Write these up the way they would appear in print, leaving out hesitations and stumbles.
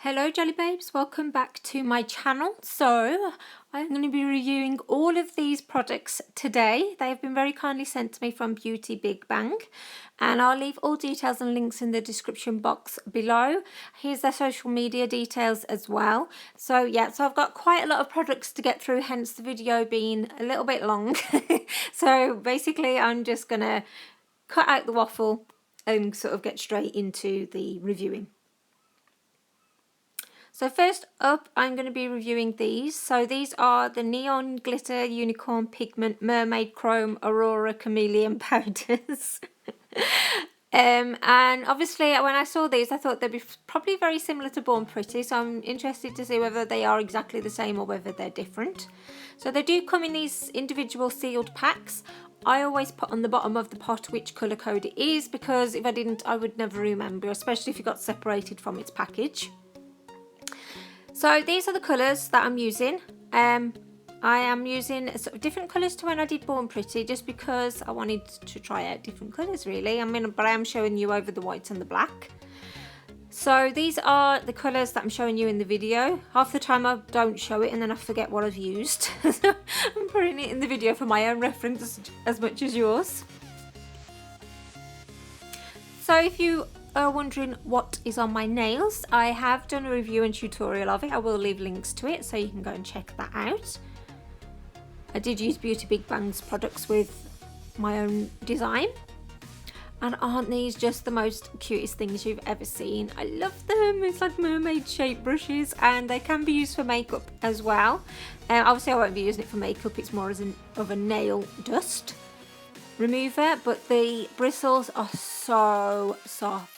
Hello Jelly Babes, welcome back to my channel. So I'm going to be reviewing all of these products today. They have been very kindly sent to me from Beauty BigBang, and I'll leave all details and links in the description box below. Here's their social media details as well. So yeah, so I've got quite a lot of products to get through, hence the video being a little bit long. So basically I'm just going to cut out the waffle and sort of get straight into the reviewing. So first up, I'm going to be reviewing these. So these are the Neon Glitter Unicorn Pigment Mermaid Chrome Aurora Chameleon Powders. And obviously when I saw these, I thought they'd be probably very similar to Born Pretty. So I'm interested to see whether they are exactly the same or whether they're different. So they do come in these individual sealed packs. I always put on the bottom of the pot which colour code it is, because if I didn't, I would never remember, especially if it got separated from its package. So these are the colours that I'm using. I am using sort of different colours to when I did Born Pretty, just because I wanted to try out different colours really. I mean, but I am showing you over the white and the black. So these are the colours that I'm showing you in the video. Half the time I don't show it and then I forget what I've used. So I'm putting it in the video for my own reference as much as yours. So if you are wondering what is on my nails, I have done a review and tutorial of it. I will leave links to it so you can go and check that out. I did use Beauty BigBang's products with my own design, and aren't these just the most cutest things you've ever seen? I love them. It's like mermaid shaped brushes, and they can be used for makeup as well. Obviously I won't be using it for makeup, it's more as of a nail dust remover, but the bristles are so soft.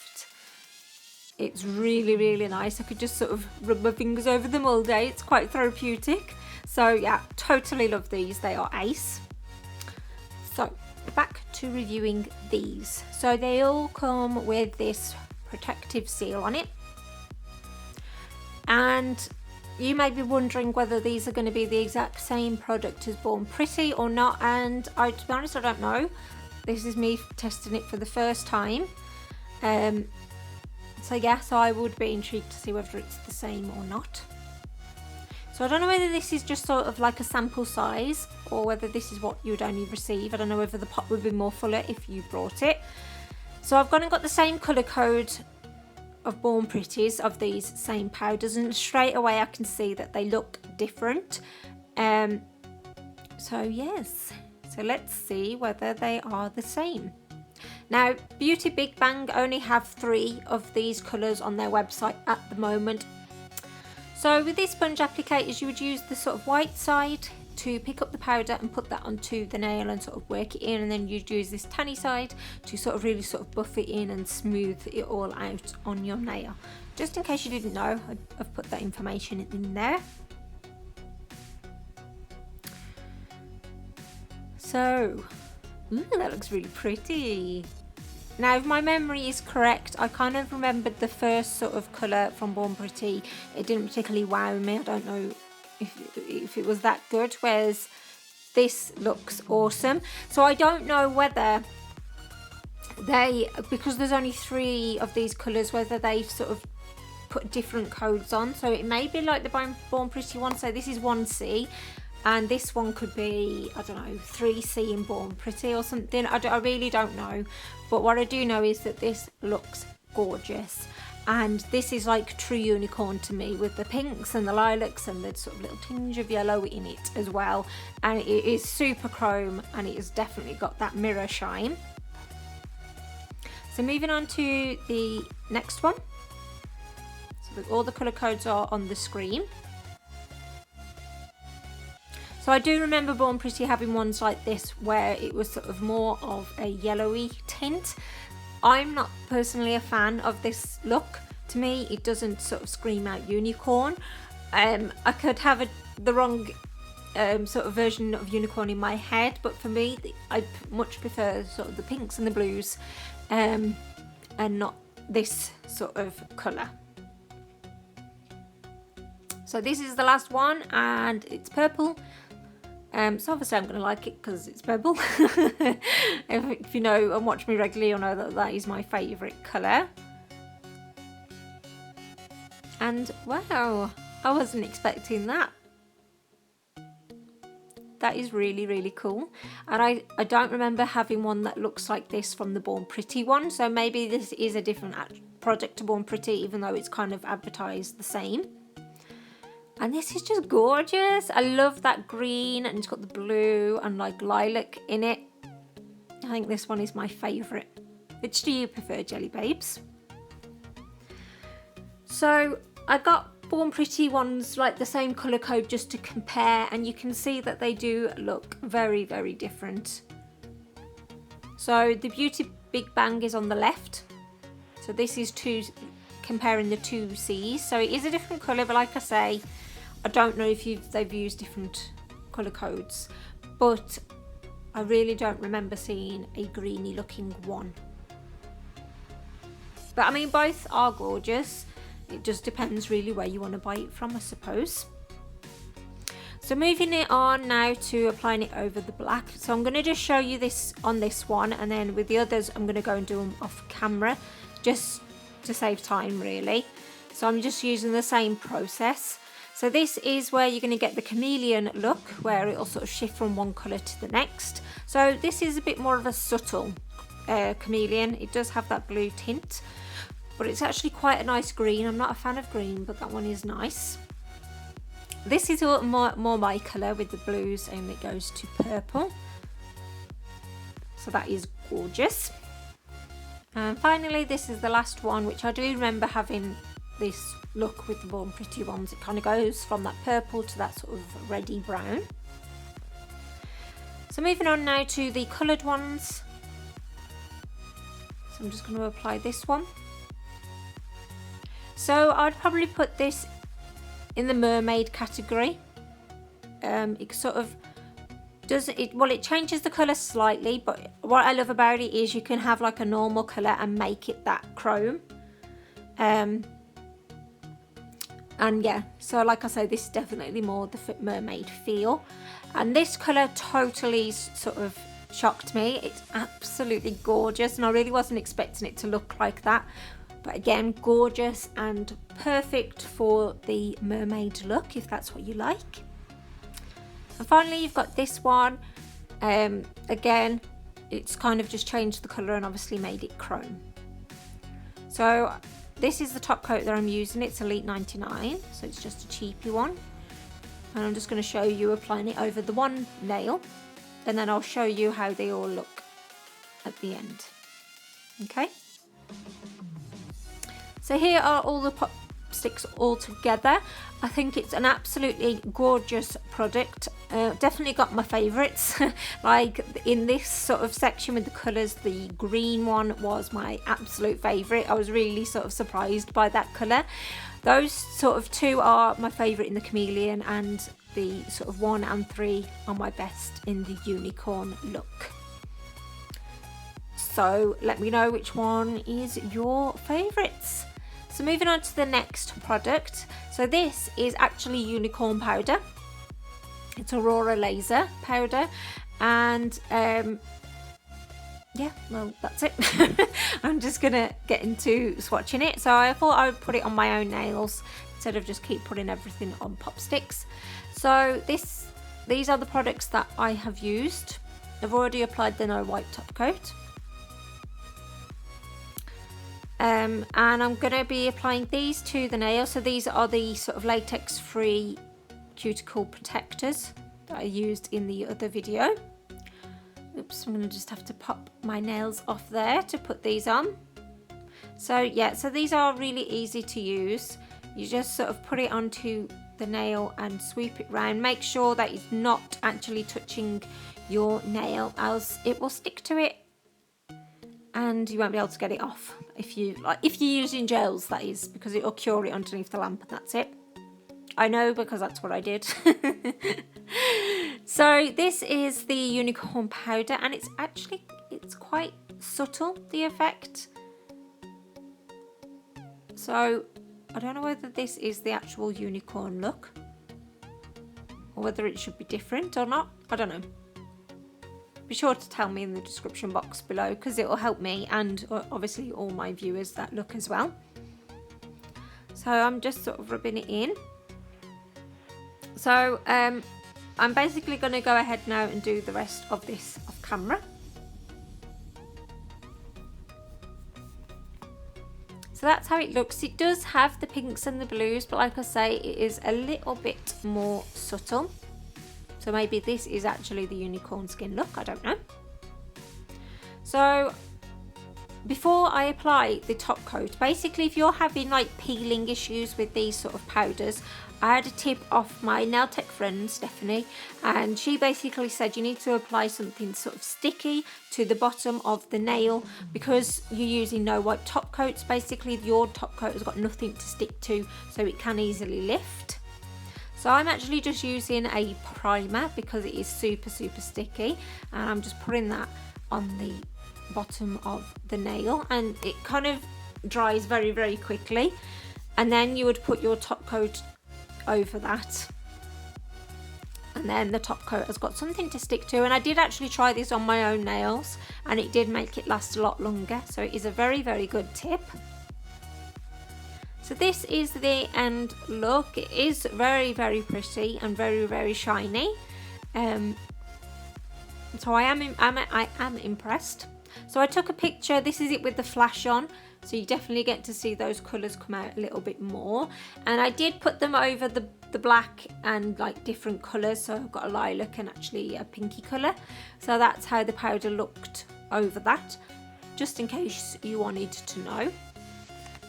It's really nice. I could just sort of rub my fingers over them all day. It's quite therapeutic. So yeah, totally love these. They are ace. So back to reviewing these. So they all come with this protective seal on it. And you may be wondering whether these are going to be the exact same product as Born Pretty or not. And to be honest, I don't know. This is me testing it for the first time. So yes, I would be intrigued to see whether it's the same or not. So I don't know whether this is just sort of like a sample size or whether this is what you would only receive. I don't know whether the pot would be more fuller if you brought it. So I've gone and got the same colour code of Born Pretties of these same powders, and straight away I can see that they look different. So yes, so let's see whether they are the same. Now, Beauty BigBang only have 3 of these colours on their website at the moment. So with these sponge applicators, you would use the sort of white side to pick up the powder and put that onto the nail and sort of work it in, and then you'd use this tanny side to sort of really sort of buff it in and smooth it all out on your nail. Just in case you didn't know, I've put that information in there. So, that looks really pretty. Now, if my memory is correct, I kind of remembered the first sort of colour from Born Pretty. It didn't particularly wow me. I don't know if it was that good, whereas this looks awesome. So I don't know whether they, because there's only 3 of these colours, whether they've sort of put different codes on. So it may be like the Born Pretty one. So this is 1C. And this one could be, I don't know, 3C in Born Pretty or something. I really don't know. But what I do know is that this looks gorgeous. And this is like true unicorn to me, with the pinks and the lilacs and the sort of little tinge of yellow in it as well. And it is super chrome, and it has definitely got that mirror shine. So moving on to the next one. So all the colour codes are on the screen. So I do remember Born Pretty having ones like this where it was sort of more of a yellowy tint. I'm not personally a fan of this look. To me, it doesn't sort of scream out unicorn. I could have the wrong sort of version of unicorn in my head, but for me, I much prefer sort of the pinks and the blues, and not this sort of colour. So this is the last one, and it's purple. So obviously I'm going to like it because it's purple. If you know and watch me regularly, you'll know that that is my favourite colour. And wow, I wasn't expecting that. That is really, really cool. And I don't remember having one that looks like this from the Born Pretty one. So maybe this is a different product to Born Pretty, even though it's kind of advertised the same. And this is just gorgeous. I love that green, and it's got the blue and like lilac in it. I think this one is my favourite. Which do you prefer, Jelly Babes? So I got Born Pretty ones like the same colour code just to compare, and you can see that they do look very, very different. So the Beauty BigBang is on the left. So this is comparing the two C's. So it is a different colour, but like I say, I don't know if they've used different colour codes, but I really don't remember seeing a greeny looking one. But I mean, both are gorgeous. It just depends really where you want to buy it from, I suppose. So moving it on now to applying it over the black. So I'm going to just show you this on this one, and then with the others I'm going to go and do them off camera just to save time really. So I'm just using the same process. So this is where you're going to get the Chameleon look, where it'll sort of shift from one colour to the next. So this is a bit more of a subtle Chameleon. It does have that blue tint, but it's actually quite a nice green. I'm not a fan of green, but that one is nice. This is more my colour with the blues, and it goes to purple. So that is gorgeous. And finally, this is the last one, which I do remember having this look with the Born Pretty ones. It kind of goes from that purple to that sort of reddy brown. So moving on now to the coloured ones. So I'm just going to apply this one. So I'd probably put this in the Mermaid category. It sort of does it, well, it changes the colour slightly, but what I love about it is you can have like a normal colour and make it that chrome. And yeah, so like I say, this is definitely more the Mermaid feel. And this colour totally sort of shocked me. It's absolutely gorgeous, and I really wasn't expecting it to look like that. But again, gorgeous and perfect for the mermaid look, if that's what you like. And finally, you've got this one. Again, it's kind of just changed the colour and obviously made it chrome. So this is the top coat that I'm using. It's Elite 99, so it's just a cheapy one. And I'm just going to show you applying it over the one nail, and then I'll show you how they all look at the end. Okay. So here are all the pop sticks all together. I think it's an absolutely gorgeous product. Definitely got my favourites. Like in this sort of section with the colours, the green one was my absolute favourite. I was really sort of surprised by that colour. Those sort of two are my favourite in the Chameleon, and the sort of 1 and 3 are my best in the unicorn look. So let me know which one is your favourites. So moving on to the next product. So this is actually unicorn powder. It's Aurora laser powder, and yeah, well, that's it. I'm just gonna get into swatching it. So I thought I would put it on my own nails instead of just keep putting everything on pop sticks. So these are the products that I have used. I've already applied the no wipe top coat. And I'm going to be applying these to the nail. So these are the sort of latex free cuticle protectors that I used in the other video. Oops, I'm going to just have to pop my nails off there to put these on. So yeah, so these are really easy to use. You just sort of put it onto the nail and sweep it round. Make sure that it's not actually touching your nail, else it will stick to it and you won't be able to get it off if you're using gels, that is, because it'll cure it underneath the lamp and that's it. I know, because that's what I did. So this is the unicorn powder, and it's quite subtle, the effect. So I don't know whether this is the actual unicorn look or whether it should be different or not. I don't know. Be sure to tell me in the description box below, because it will help me and obviously all my viewers that look as well. So I'm just sort of rubbing it in. So I'm basically going to go ahead now and do the rest of this off camera. So that's how it looks. It does have the pinks and the blues, but like I say, it is a little bit more subtle. So maybe this is actually the unicorn skin look, I don't know. So before I apply the top coat, basically if you're having like peeling issues with these sort of powders, I had a tip off my nail tech friend Stephanie, and she basically said you need to apply something sort of sticky to the bottom of the nail, because you're using no wipe top coats. Basically your top coat has got nothing to stick to, so it can easily lift. So I'm actually just using a primer because it is super sticky, and I'm just putting that on the bottom of the nail, and it kind of dries very quickly, and then you would put your top coat over that, and then the top coat has got something to stick to. And I did actually try this on my own nails, and it did make it last a lot longer, so it is a very good tip. So this is the end look. It is very pretty and very shiny. So I am impressed. So I took a picture. This is it with the flash on, so you definitely get to see those colours come out a little bit more. And I did put them over the black and like different colours, so I've got a lilac and actually a pinky colour. So that's how the powder looked over that, just in case you wanted to know.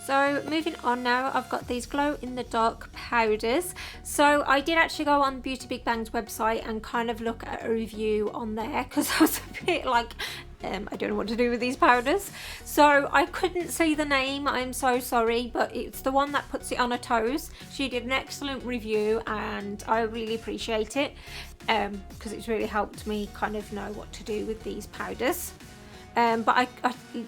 So moving on now, I've got these glow in the dark powders. So I did actually go on Beauty BigBang's website and kind of look at a review on there, because I was a bit like, I don't know what to do with these powders. So I couldn't see the name, I'm so sorry, but it's the one that puts it on her toes. She did an excellent review and I really appreciate it, because it's really helped me kind of know what to do with these powders. But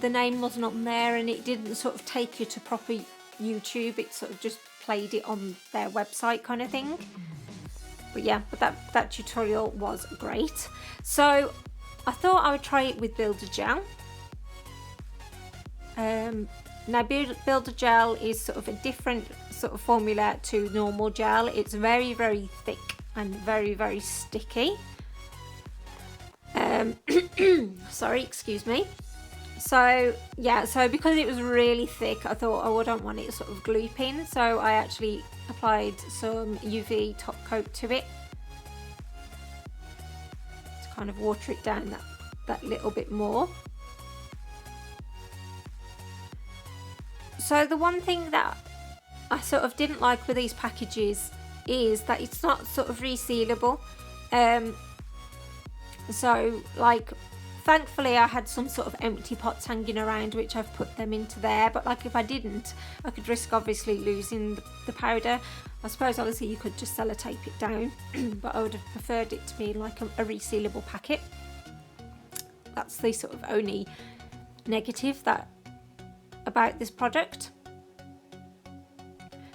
the name wasn't on there, and it didn't sort of take you to proper YouTube. It sort of just played it on their website kind of thing. But yeah, but that tutorial was great. So I thought I would try it with Builder Gel. Now Builder Gel is sort of a different sort of formula to normal gel. It's very thick and very sticky. Sorry, excuse me. So yeah, so because it was really thick, I thought, oh, I don't want it sort of glooping, so I actually applied some UV top coat to it to kind of water it down that little bit more. So the one thing that I sort of didn't like with these packages is that it's not sort of resealable. So like, thankfully I had some sort of empty pots hanging around, which I've put them into there, but like if I didn't, I could risk obviously losing the powder. I suppose obviously you could just sellotape it down, but I would have preferred it to be like a resealable packet. That's the sort of only negative about this product.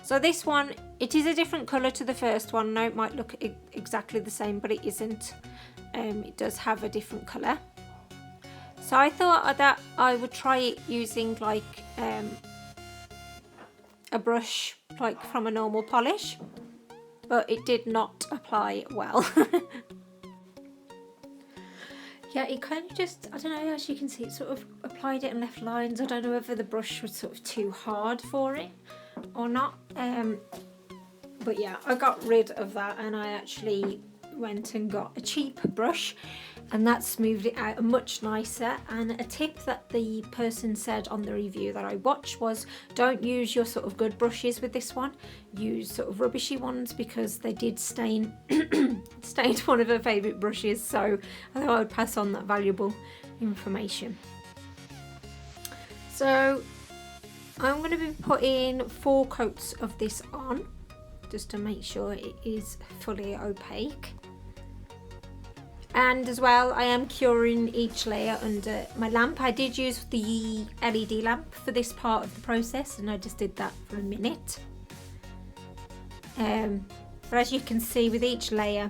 So this one, it is a different colour to the first one. Now it might look exactly the same, but it isn't. It does have a different colour. So I thought that I would try it using like a brush like from a normal polish, but it did not apply well. Yeah, it kind of just, I don't know, as you can see, it sort of applied it and left lines. I don't know whether the brush was sort of too hard for it or not. But yeah, I got rid of that, and I actually went and got a cheap brush, and that smoothed it out much nicer. And a tip that the person said on the review that I watched was, don't use your sort of good brushes with this one, use sort of rubbishy ones, because they did stain stained one of her favourite brushes. So I thought I would pass on that valuable information. So I'm going to be putting 4 coats of this on, just to make sure it is fully opaque. And as well, I am curing each layer under my lamp. I did use the LED lamp for this part of the process, and I just did that for a minute. But as you can see, with each layer,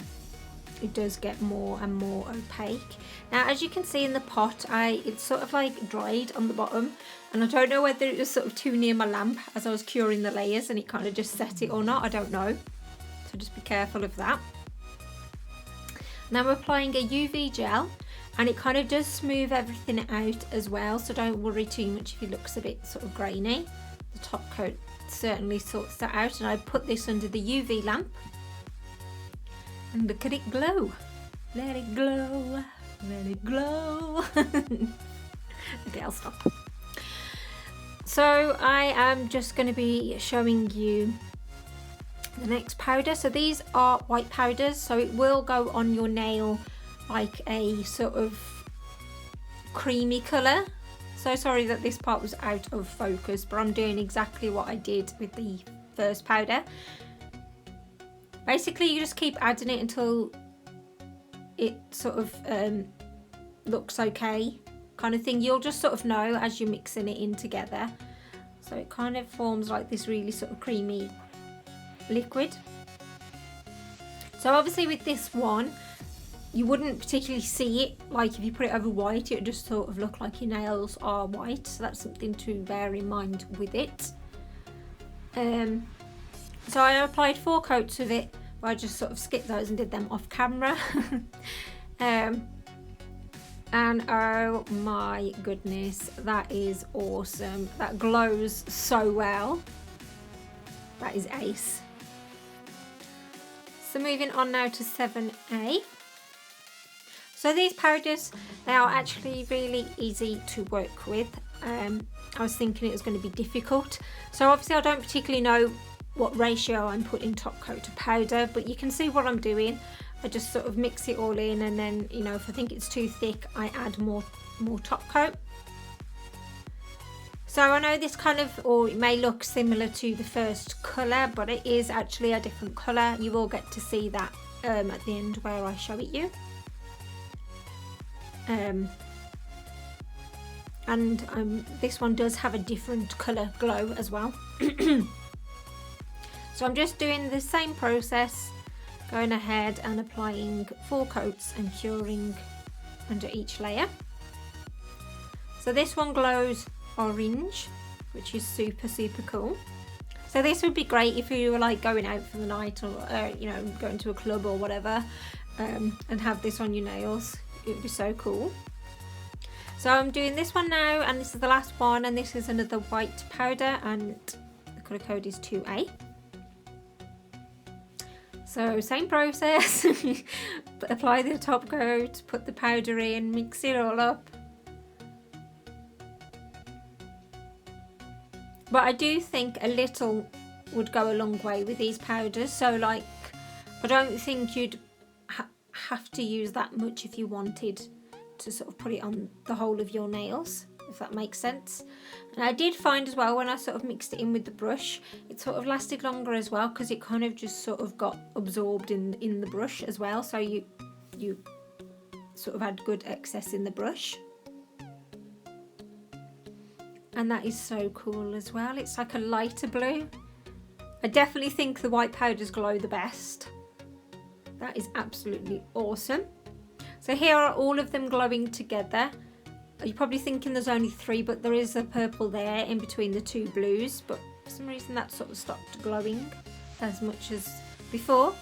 it does get more and more opaque. Now as you can see in the pot, it's sort of like dried on the bottom, and I don't know whether it was sort of too near my lamp as I was curing the layers and it kind of just set it or not, I don't know. So just be careful of that. Now I'm applying a UV gel, and it kind of does smooth everything out as well, so don't worry too much if it looks a bit sort of grainy. The top coat certainly sorts that out, and I put this under the UV lamp. And look at it glow. Let it glow. Let it glow. Okay, I'll stop. So I am just going to be showing you the next powder. So these are white powders, so it will go on your nail like a sort of creamy colour. So sorry that this part was out of focus, but I'm doing exactly what I did with the first powder. Basically you just keep adding it until it sort of looks okay kind of thing. You'll just sort of know as you're mixing it in together. So it kind of forms like this really sort of creamy liquid. So obviously with this one you wouldn't particularly see it, like if you put it over white it would just sort of look like your nails are white, so that's something to bear in mind with it. So I applied 4 coats of it, but I just sort of skipped those and did them off camera. And oh my goodness, that is awesome. That glows so well. That is ace. So moving on now to 7A. So these powders, they are actually really easy to work with. I was thinking it was going to be difficult. So obviously I don't particularly know what ratio I'm putting top coat to powder, but you can see what I'm doing. I just sort of mix it all in, and then, you know, if I think it's too thick, I add more top coat. So I know this kind of, or it may look similar to the first colour, but it is actually a different colour. You will get to see that at the end where I show it you. This one does have a different colour glow as well. So I'm just doing the same process, going ahead and applying 4 coats and curing under each layer. So this one glows orange, which is super cool. So this would be great if you were like going out for the night, or you know, going to a club or whatever, and have this on your nails. It would be so cool. So I'm doing this one now, and this is the last one, and this is another white powder, and the colour code is 2A. So same process. Apply the top coat, put the powder in, mix it all up. But I do think a little would go a long way with these powders. So like, I don't think you'd have to use that much if you wanted to sort of put it on the whole of your nails, if that makes sense. And I did find as well, when I sort of mixed it in with the brush, it sort of lasted longer as well, because it kind of just sort of got absorbed in the brush as well. So you sort of had good excess in the brush. And that is so cool as well. It's like a lighter blue. I definitely think the white powders glow the best. That is absolutely awesome. So here are all of them glowing together. You're probably thinking there's only 3, but there is a purple there in between the 2 blues, but for some reason that sort of stopped glowing as much as before.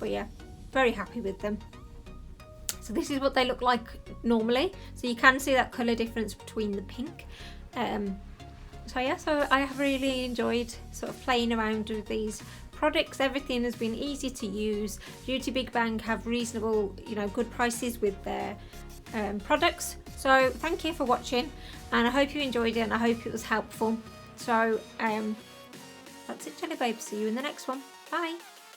But yeah, very happy with them. So this is what they look like normally. So you can see that colour difference between the pink. So yeah, so I have really enjoyed sort of playing around with these products. Everything has been easy to use. Beauty BigBang have reasonable, you know, good prices with their products. So thank you for watching, and I hope you enjoyed it, and I hope it was helpful. So that's it, Jelly Babe. See you in the next one. Bye.